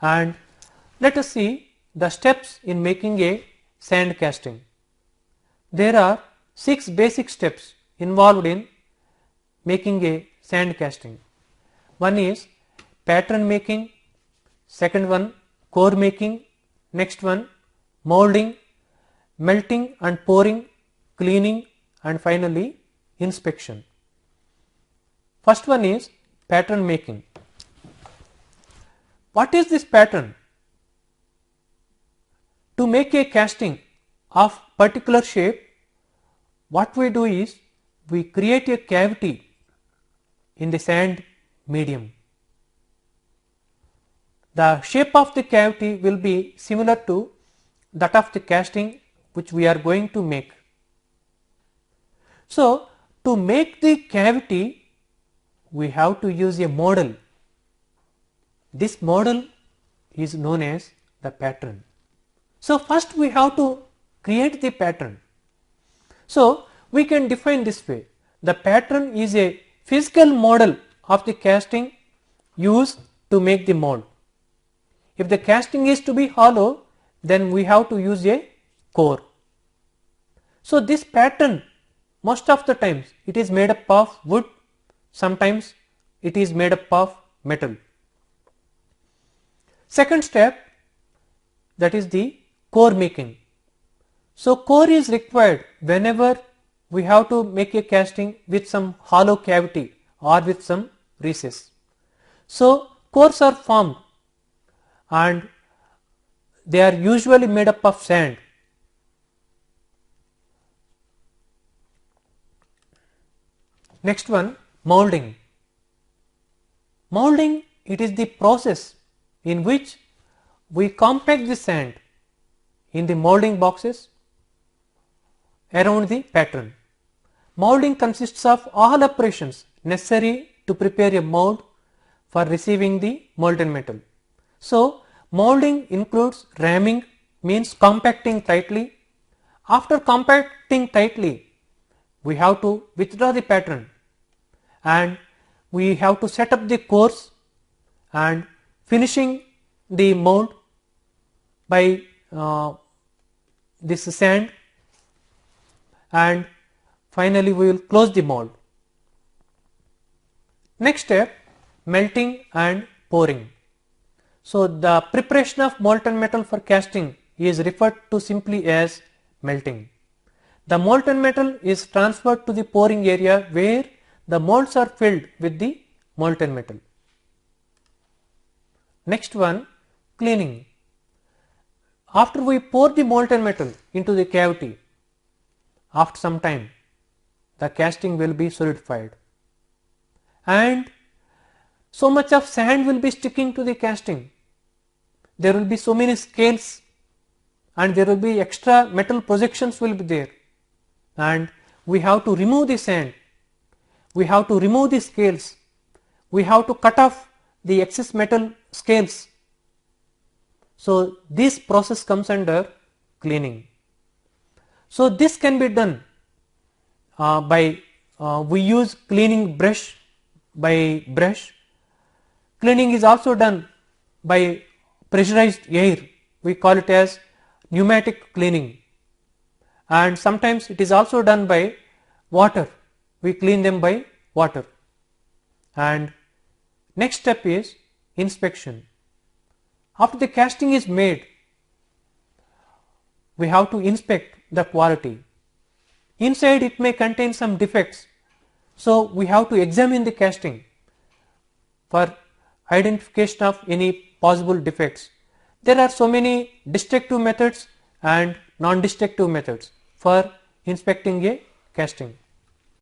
And let us see the steps in making a sand casting. There are 6 basic steps involved in making a sand casting. One is pattern making, second one core making, next one molding, melting and pouring, cleaning, and finally inspection. First one is pattern making. What is this pattern? To make a casting of particular shape, what we do is we create a cavity in the sand medium. The shape of the cavity will be similar to that of the casting which we are going to make. So, to make the cavity, we have to use a model. This model is known as the pattern. So, first we have to create the pattern. So, we can define this way: the pattern is a physical model of the casting used to make the mold. If the casting is to be hollow, then we have to use a core. So, this pattern most of the times it is made up of wood, sometimes it is made up of metal. Second step, that is the core making. So, core is required whenever we have to make a casting with some hollow cavity or with some recess. So, cores are formed and they are usually made up of sand. Next one, molding. Molding, it is the process in which we compact the sand in the molding boxes around the pattern. Molding consists of all operations necessary to prepare a mold for receiving the molten metal. So, molding includes ramming, means compacting tightly. After compacting tightly, we have to withdraw the pattern and we have to set up the cores and finishing the mold by this sand, and finally we will close the mold. Next step, melting and pouring. So, the preparation of molten metal for casting is referred to simply as melting. The molten metal is transferred to the pouring area where the molds are filled with the molten metal. Next one, cleaning. After we pour the molten metal into the cavity, after some time the casting will be solidified and so much of sand will be sticking to the casting. There will be so many scales and there will be extra metal projections will be there, and we have to remove the sand, we have to remove the scales, we have to cut off the excess metal scales. So, this process comes under cleaning. So, this can be done by we use cleaning brush by brush. Cleaning is also done by pressurized air, we call it as pneumatic cleaning, and sometimes it is also done by water, we clean them by water. And next step is inspection. After the casting is made, we have to inspect the quality. Inside it may contain some defects, so we have to examine the casting for identification of any possible defects. There are so many destructive methods and non-destructive methods for inspecting a casting.